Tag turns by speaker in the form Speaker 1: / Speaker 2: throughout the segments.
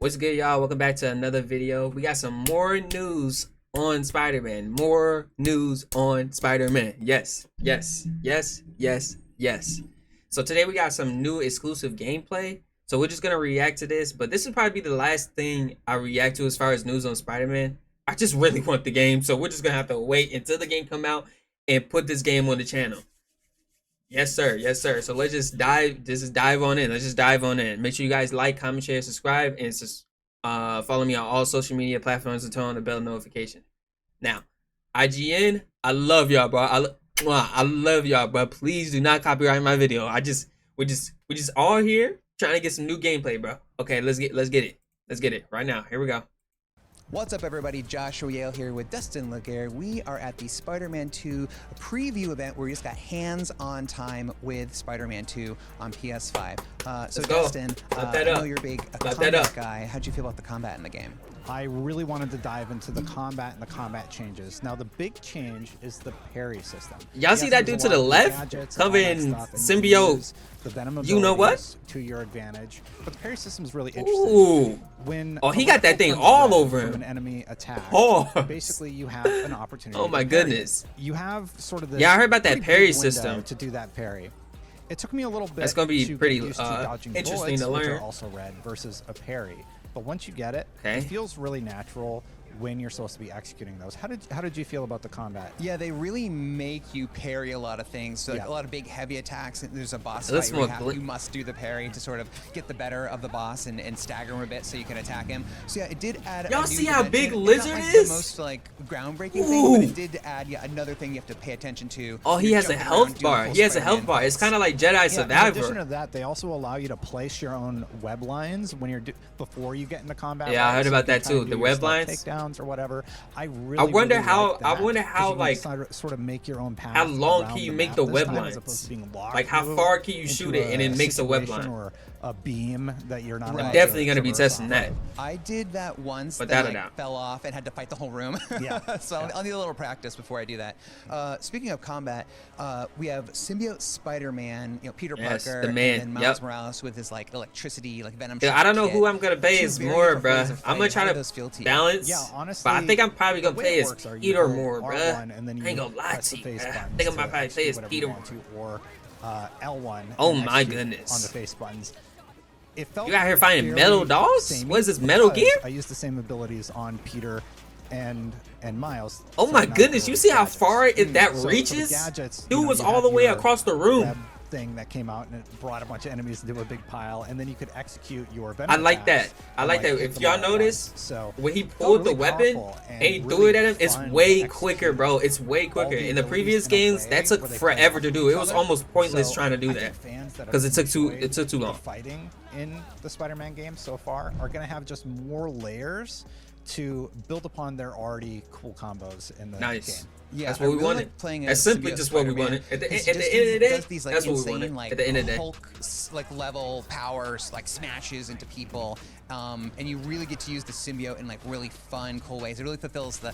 Speaker 1: What's good, y'all? Welcome back to another video. We got some more news on Spider-Man. More news on Spider-Man. Yes, yes, yes, yes, yes. So today we got some new exclusive gameplay. So we're just going to react to this. But this will probably be the last thing I react to as far as news on Spider-Man. I just really want the game. So we're just going to have to wait until the game come out and put this game on the channel. Yes, sir. Yes, sir. So let's just dive on in. Let's just dive on in. Make sure you guys like, comment, share, subscribe, and follow me on all social media platforms and turn on the bell notification. Now, IGN, I love y'all, bro. I love y'all, bro. Please do not copyright my video. We just all here trying to get some new gameplay, bro. Okay, let's get it. Let's get it right now. Here we go.
Speaker 2: What's up, everybody? Joshua Yale here with Dustin Laguerre. We are at the Spider-Man 2 preview event where we just got hands-on time with Spider-Man 2 on PS5. So Dustin, I know you're a big combat guy. How'd you feel about the combat in the game?
Speaker 3: I really wanted to dive into the combat and the combat changes. Now, the big change is the parry system.
Speaker 1: Y'all see that dude to the left? Covering symbiote.
Speaker 3: The venom
Speaker 1: you know what?
Speaker 3: To your advantage. But the parry system is really
Speaker 1: Ooh.
Speaker 3: interesting. When
Speaker 1: he got that thing all over him.
Speaker 3: An enemy attack.
Speaker 1: Oh.
Speaker 3: Basically, you have an opportunity.
Speaker 1: Oh my goodness.
Speaker 3: You have sort of this.
Speaker 1: Yeah, I heard about that parry system.
Speaker 3: To do that parry. It took me a little bit.
Speaker 1: That's gonna be pretty
Speaker 3: dodging
Speaker 1: interesting
Speaker 3: bullets,
Speaker 1: to learn.
Speaker 3: Which are also red versus a parry. But once you get it, it feels really natural when you're supposed to be executing those. How did you feel about the combat?
Speaker 2: Yeah, they really make you parry a lot of things. So like a lot of big heavy attacks. There's a boss fight where you must do the parry to sort of get the better of the boss and stagger him a bit so you can attack him. So yeah, it did add.
Speaker 1: Y'all see how big Lizard is?
Speaker 2: The most like groundbreaking thing, but it did add another thing you have to pay attention to.
Speaker 1: Oh, he has a health bar. He has a health bar. It's kind of like Jedi Survivor.
Speaker 3: In addition to that, they also allow you to place your own web lines when you're before you get into combat.
Speaker 1: Yeah, I heard about that too. The web lines,
Speaker 3: takedowns or whatever. I
Speaker 1: wonder how like
Speaker 3: sort of make your own path.
Speaker 1: How long can you make the web lines? Like how far can you shoot it and it makes a web line?
Speaker 3: Or a beam that you're not.
Speaker 1: I'm definitely gonna be testing that.
Speaker 2: I did that once. That fell off and had to fight the whole room.
Speaker 3: Yeah.
Speaker 2: So I'll need a little practice before I do that. Speaking of combat, we have symbiote Spider-Man, Peter Parker,
Speaker 1: the man.
Speaker 2: and then Miles Morales with his like electricity, like venom.
Speaker 1: I don't know who I'm gonna play as more, bro. I'm gonna try to balance.
Speaker 3: Yeah, honestly.
Speaker 1: But I think I'm probably gonna play as Peter more, bro. I
Speaker 3: ain't
Speaker 1: gonna lie to you. I think I'm gonna probably play as Peter
Speaker 3: or L1.
Speaker 1: Oh my goodness.
Speaker 3: On the face buttons. It felt
Speaker 1: you out here finding metal dolls? What is this, Metal Gear?
Speaker 3: I used the same abilities on Peter and Miles.
Speaker 1: Oh my goodness, you see how far that reaches? Dude was all the way across the room.
Speaker 3: Thing that came out and it brought a bunch of enemies into a big pile, and then you could execute your venom.
Speaker 1: I like that. I like that. If y'all notice, when he pulled the weapon and he threw it at him, it's way quicker, bro. It's way quicker. In the previous games, that took forever to do. It was almost pointless trying to do that because it took too long.
Speaker 3: Fighting in the Spider-Man games so far are going to have just more layers to build upon their already cool combos in the game.
Speaker 2: Yeah,
Speaker 1: that's what we wanted. That's simply just what we wanted. At the end of the day, that's what we wanted. At the end of the day,
Speaker 2: Hulk like level powers like smashes into people, and you really get to use the symbiote in like really fun, cool ways. It really fulfills the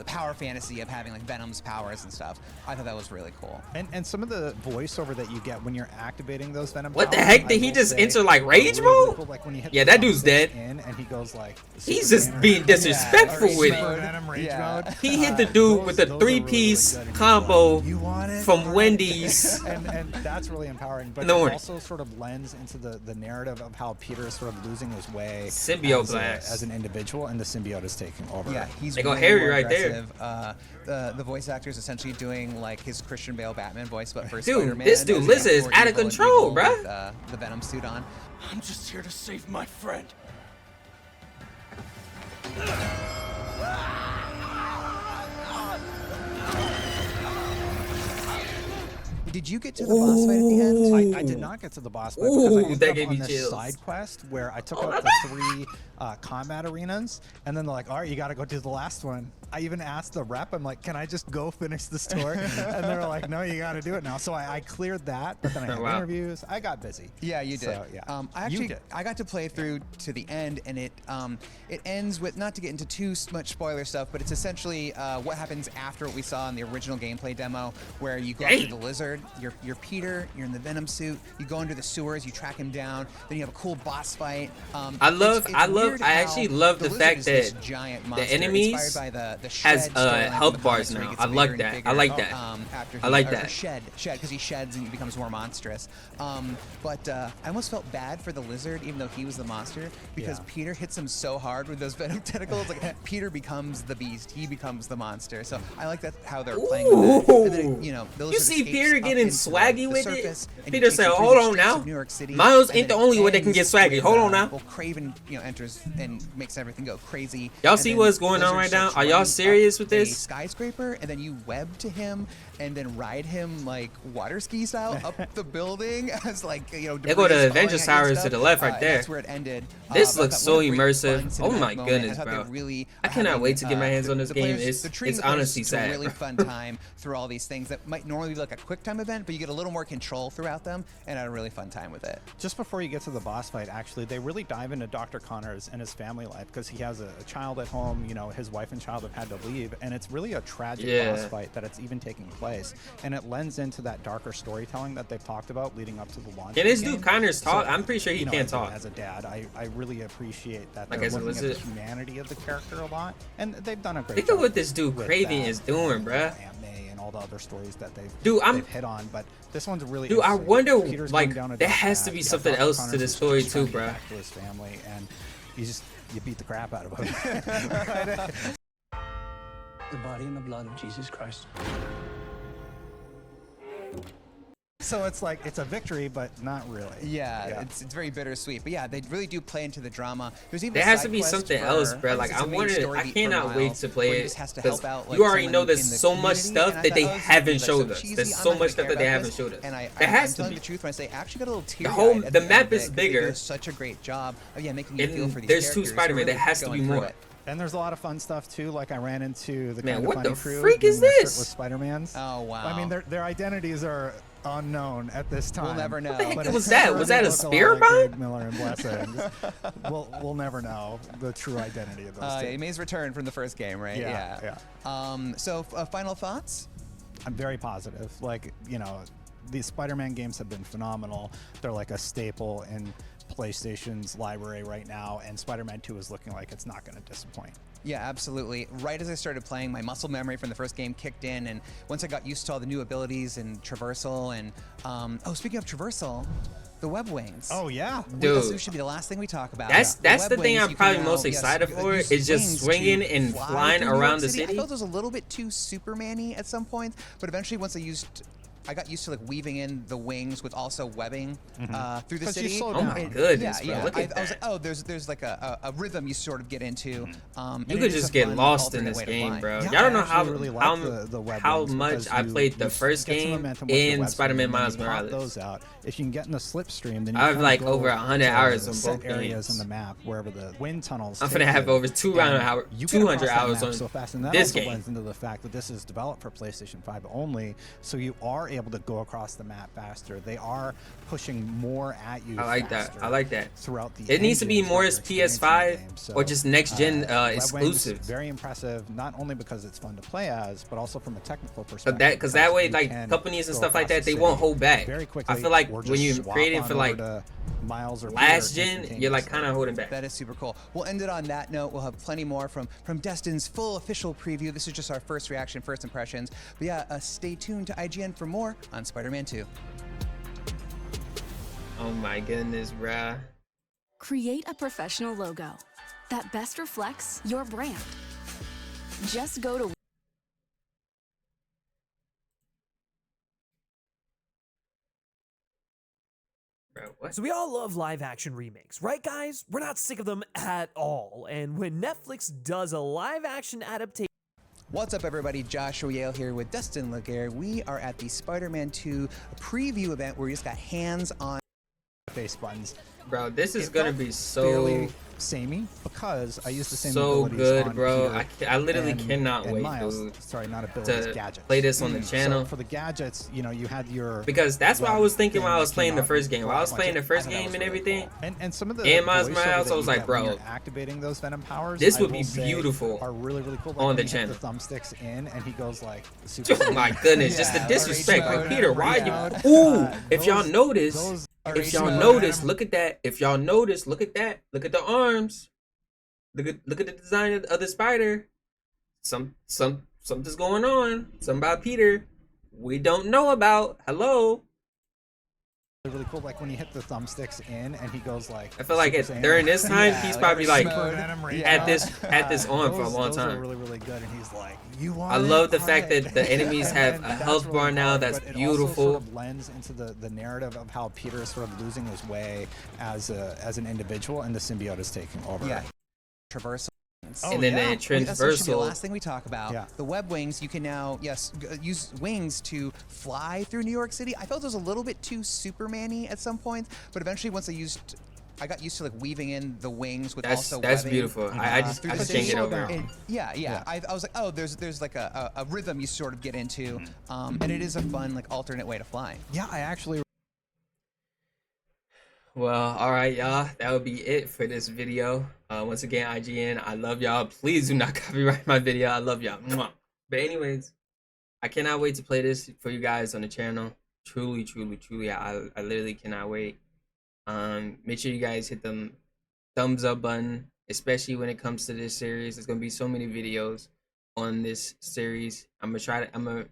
Speaker 2: power fantasy of having like Venom's powers and stuff. I thought that was really cool.
Speaker 3: And some of the voiceover that you get when you're activating those Venom.
Speaker 1: What the heck? Did he just enter like rage mode? Yeah, that dude's dead.
Speaker 3: And he goes like.
Speaker 1: He's just being disrespectful with it. He hit the dude with a three-piece combo from Wendy's.
Speaker 3: And that's really empowering, but it also sort of lends into the narrative of how Peter is sort of losing his way as an individual, and the symbiote is taking over.
Speaker 2: Yeah,
Speaker 1: they go Harry right there.
Speaker 2: The voice actor is essentially doing like his Christian Bale Batman voice, but for
Speaker 1: Spider-Man. This dude Lizard is out of control, bro.
Speaker 2: The Venom suit on.
Speaker 4: I'm just here to save my friend.
Speaker 2: Did you get to the boss fight at the end?
Speaker 3: I did not get to the boss fight because I ended up on this side quest where I took out the 3 combat arenas, and then they're like, all right, you got to go do the last one. I even asked the rep, I'm like, can I just go finish the story? And they were like, no, you got to do it now. So I cleared that, but then I had interviews. I got busy.
Speaker 2: Yeah, you did.
Speaker 3: So, yeah.
Speaker 2: I got to play through to the end, and it ends with, not to get into too much spoiler stuff, but it's essentially what happens after what we saw in the original gameplay demo, where you go after the Lizard, you're Peter. You're in the Venom suit. You go into the sewers. You track him down. Then you have a cool boss fight.
Speaker 1: I actually love the fact that the enemies has health bars now. I like that. I like that. I like that.
Speaker 2: Shed because he sheds and he becomes more monstrous. But I almost felt bad for the lizard, even though he was the monster, because Peter hits him so hard with those venom tentacles. Like Peter becomes the beast. He becomes the monster. So I like that how they're playing with that. And then, you know,
Speaker 1: you see Peter getting swaggy with it. Peter said, "Hold on now. Miles ain't the only one that can get swaggy. Hold on now."
Speaker 2: Well, Craven, you know, enters and makes everything go crazy.
Speaker 1: Y'all see what's going on right now? Are y'all serious with this?
Speaker 2: Skyscraper, and then you web to him, and then ride him like water ski style up the building as like, you know.
Speaker 1: They go to Adventure Towers to the left right there.
Speaker 2: That's where it ended.
Speaker 1: This looks so immersive. Oh my goodness, bro! I cannot wait to get my hands on this game. It's honestly sad.
Speaker 2: It's a really fun time through all these things that might normally be like a quick time event, but you get a little more control throughout them, and I had a really fun time with it.
Speaker 3: Just before you get to the boss fight, actually, they really dive into Dr. Connors and his family life, because he has a child at home. You know, his wife and child have had to leave, and it's really a tragic boss fight that it's even taking place, and it lends into that darker storytelling that they've talked about leading up to the launch.
Speaker 1: Can this dude Connors talk? I'm pretty sure he can't talk.
Speaker 3: As a dad, I really appreciate that
Speaker 1: like
Speaker 3: they're looking at the humanity of the character a lot, and they've done a great job.
Speaker 1: Look at what this dude Craven is doing, bruh.
Speaker 3: And all the other stories that they've hit on, but this one's really
Speaker 1: I wonder, like, there has to be something else to this story too, bruh.
Speaker 3: Back to his family, and you beat the crap out of him.
Speaker 4: The body and the blood of Jesus Christ.
Speaker 3: So it's like, it's a victory, but not really.
Speaker 2: Yeah. It's very bittersweet. But yeah, they really do play into the drama. There's even
Speaker 1: there has to be something else, bro. Like, I cannot wait to play it, because you already know there's so much stuff that they haven't showed us. There's so much stuff that they haven't showed us. There has to be.
Speaker 2: The truth when I say, I actually got a little teary.
Speaker 1: The map is bigger.
Speaker 2: They do such a great job of making you feel for these
Speaker 1: there's
Speaker 2: characters.
Speaker 1: two Spider-Man. There has to be more.
Speaker 3: And there's a lot of fun stuff too. Like, I ran into the
Speaker 1: Man,
Speaker 3: Kind of
Speaker 1: what
Speaker 3: Funny
Speaker 1: the
Speaker 3: crew
Speaker 1: freak is this?
Speaker 3: With Spider-Mans.
Speaker 2: Oh wow.
Speaker 3: I mean, their identities are unknown at this time.
Speaker 2: We'll never know.
Speaker 1: What the heck was that? Was that a spear bomb?
Speaker 3: Miller and Blessings. we'll never know the true identity of those two.
Speaker 2: He made his return from the first game, right?
Speaker 3: Yeah.
Speaker 2: So final thoughts?
Speaker 3: I'm very positive. Like, you know, these Spider-Man games have been phenomenal. They're like a staple in PlayStation's library right now, and Spider-Man 2 is looking like it's not going to disappoint.
Speaker 2: Yeah, absolutely. Right as I started playing, my muscle memory from the first game kicked in, and once I got used to all the new abilities and traversal, and speaking of traversal, the web wings.
Speaker 3: Oh yeah,
Speaker 1: dude,
Speaker 2: this should be the last thing we talk about.
Speaker 1: That's the thing I'm probably most excited for, is just swinging and flying around the city.
Speaker 2: I felt it was a little bit too Superman-y at some points, but eventually once I got used to like weaving in the wings with also webbing through the city.
Speaker 1: Oh my goodness, bro. Look at that.
Speaker 2: I was like, oh, there's like a rhythm you sort of get into.
Speaker 1: You could just get lost in this game, bro. Y'all don't know how much I played the first game in Spider-Man Miles Morales.
Speaker 3: Those out. If you can get in the slipstream, then
Speaker 1: I have like over 100 hours on both
Speaker 3: areas
Speaker 1: games.
Speaker 3: In the map, wherever the wind tunnels.
Speaker 1: I'm gonna have over 200 hours on
Speaker 3: so fast, and that
Speaker 1: this
Speaker 3: also
Speaker 1: game.
Speaker 3: Blends into the fact that this is developed for PlayStation 5 only, so you are able to go across the map faster. They are pushing more at you.
Speaker 1: I like that. I like that.
Speaker 3: Throughout the
Speaker 1: it needs to be more as PS5 or just next gen exclusive.
Speaker 3: Very impressive, not only because it's fun to play as, but also from a technical perspective.
Speaker 1: Because that way, like companies and stuff like that, they won't hold back.
Speaker 3: Very quickly.
Speaker 1: I feel like when you create it for like
Speaker 3: Miles or
Speaker 1: last gen, you're like kind of holding back.
Speaker 2: That is super cool. We'll end it on that note. We'll have plenty more from Destin's full official preview. This is just our first reaction, first impressions. But yeah, stay tuned to IGN for more on Spider-Man 2.
Speaker 1: Oh my goodness, bruh.
Speaker 5: Create a professional logo that best reflects your brand. Just go to
Speaker 6: So we all love live action remakes, right guys? We're not sick of them at all. And when Netflix does a live action adaptation.
Speaker 2: What's up everybody, Joshua Yale here with Dustin Laguerre. We are at the Spider-Man 2 preview event where we just got hands-on
Speaker 3: face buttons.
Speaker 1: Bro, this is gonna be so
Speaker 3: samey because I use the same
Speaker 1: So
Speaker 3: abilities
Speaker 1: good,
Speaker 3: on
Speaker 1: bro.
Speaker 3: Peter
Speaker 1: I literally
Speaker 3: and
Speaker 1: cannot wait,
Speaker 3: Miles.
Speaker 1: dude,
Speaker 3: Sorry, not abilities,
Speaker 1: to
Speaker 3: gadgets.
Speaker 1: play this on the channel.
Speaker 3: So for the gadgets, you know, you had your
Speaker 1: Because that's what I
Speaker 3: web
Speaker 1: was thinking
Speaker 3: thing
Speaker 1: while I
Speaker 3: that
Speaker 1: was playing
Speaker 3: came
Speaker 1: the
Speaker 3: out
Speaker 1: first game.
Speaker 3: for
Speaker 1: While I
Speaker 3: a
Speaker 1: was
Speaker 3: bunch
Speaker 1: playing
Speaker 3: of-
Speaker 1: the first
Speaker 3: I thought that
Speaker 1: game
Speaker 3: was
Speaker 1: and
Speaker 3: really
Speaker 1: everything.
Speaker 3: cool. And some of the
Speaker 1: And Miles
Speaker 3: voiceover
Speaker 1: Morales,
Speaker 3: that
Speaker 1: I was
Speaker 3: you
Speaker 1: like,
Speaker 3: get when
Speaker 1: bro,
Speaker 3: you're activating those Venom powers,
Speaker 1: this
Speaker 3: I
Speaker 1: would
Speaker 3: will
Speaker 1: be
Speaker 3: say
Speaker 1: beautiful
Speaker 3: are really cool. Like
Speaker 1: on
Speaker 3: when
Speaker 1: the
Speaker 3: you
Speaker 1: channel.
Speaker 3: hit the thumbsticks in and he goes like Super
Speaker 1: Oh my
Speaker 3: Saiyan.
Speaker 1: goodness, just the
Speaker 2: Yeah,
Speaker 1: disrespect.
Speaker 2: rage
Speaker 1: Like,
Speaker 2: mode.
Speaker 1: Peter, why
Speaker 2: Yeah.
Speaker 1: you? Ooh,
Speaker 3: Uh,
Speaker 1: if y'all
Speaker 3: those-
Speaker 1: notice,
Speaker 3: those
Speaker 1: if y'all
Speaker 2: mode.
Speaker 1: notice, look at that. If y'all notice, look at that. Look at the arms. Look at the design of the spider. Something's going on. Something about Peter we don't know about. Hello.
Speaker 3: really cool. Like when you hit the thumbsticks in and he goes like.
Speaker 1: I feel like
Speaker 3: Super Saiyan.
Speaker 1: during this time,
Speaker 2: Yeah,
Speaker 1: he's
Speaker 2: like
Speaker 1: probably
Speaker 2: rage
Speaker 1: like
Speaker 2: mode.
Speaker 3: Venom right
Speaker 1: at
Speaker 3: now.
Speaker 1: this on for a long
Speaker 3: Those are
Speaker 1: time.
Speaker 3: really, really good. And he's like, you want
Speaker 1: I love
Speaker 3: it?
Speaker 1: the fact
Speaker 3: Alright.
Speaker 1: that the enemies have
Speaker 3: And
Speaker 1: a
Speaker 3: that's
Speaker 1: health
Speaker 3: really
Speaker 1: bar now
Speaker 3: hard,
Speaker 1: that's
Speaker 3: but it
Speaker 1: beautiful.
Speaker 3: also sort of lends into the narrative of how Peter is sort of losing his way as an individual and the symbiote is taking over.
Speaker 2: Yeah. Traversal.
Speaker 3: Oh,
Speaker 1: And then
Speaker 3: yeah.
Speaker 1: the
Speaker 2: That's what should be the
Speaker 1: transversal.
Speaker 2: last thing we talk about.
Speaker 3: Yeah.
Speaker 2: The web wings, you can now, use wings to fly through New York City. I felt it was a little bit too Superman-y at some points, but eventually once I got used to like weaving in the wings with also
Speaker 1: That's
Speaker 2: webbing,
Speaker 1: beautiful. I just
Speaker 2: through the
Speaker 1: can't
Speaker 2: city.
Speaker 1: get over it.
Speaker 2: And yeah. I was like, oh, there's like a rhythm you sort of get into, and it is a fun like alternate way to fly.
Speaker 3: Yeah, I actually
Speaker 1: Well, all right, y'all. That would be it for this video. Once again, IGN, I love y'all. Please do not copyright my video. I love y'all. Mwah. But anyways, I cannot wait to play this for you guys on the channel. Truly, truly, truly, I literally cannot wait. Make sure you guys hit the thumbs up button, especially when it comes to this series. There's gonna be so many videos on this series. I'm gonna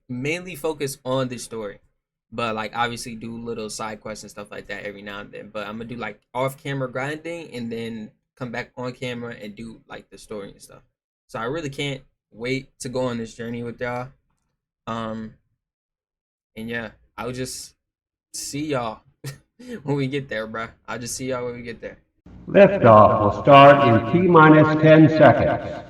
Speaker 1: mainly focus on this story, but like obviously do little side quests and stuff like that every now and then. But I'm gonna do like off camera grinding and then come back on camera and do like the story and stuff. So I really can't wait to go on this journey with y'all. And yeah, I'll just see y'all when we get there, bruh. I'll just see y'all when we get there.
Speaker 7: Liftoff will start in T-minus 10 seconds.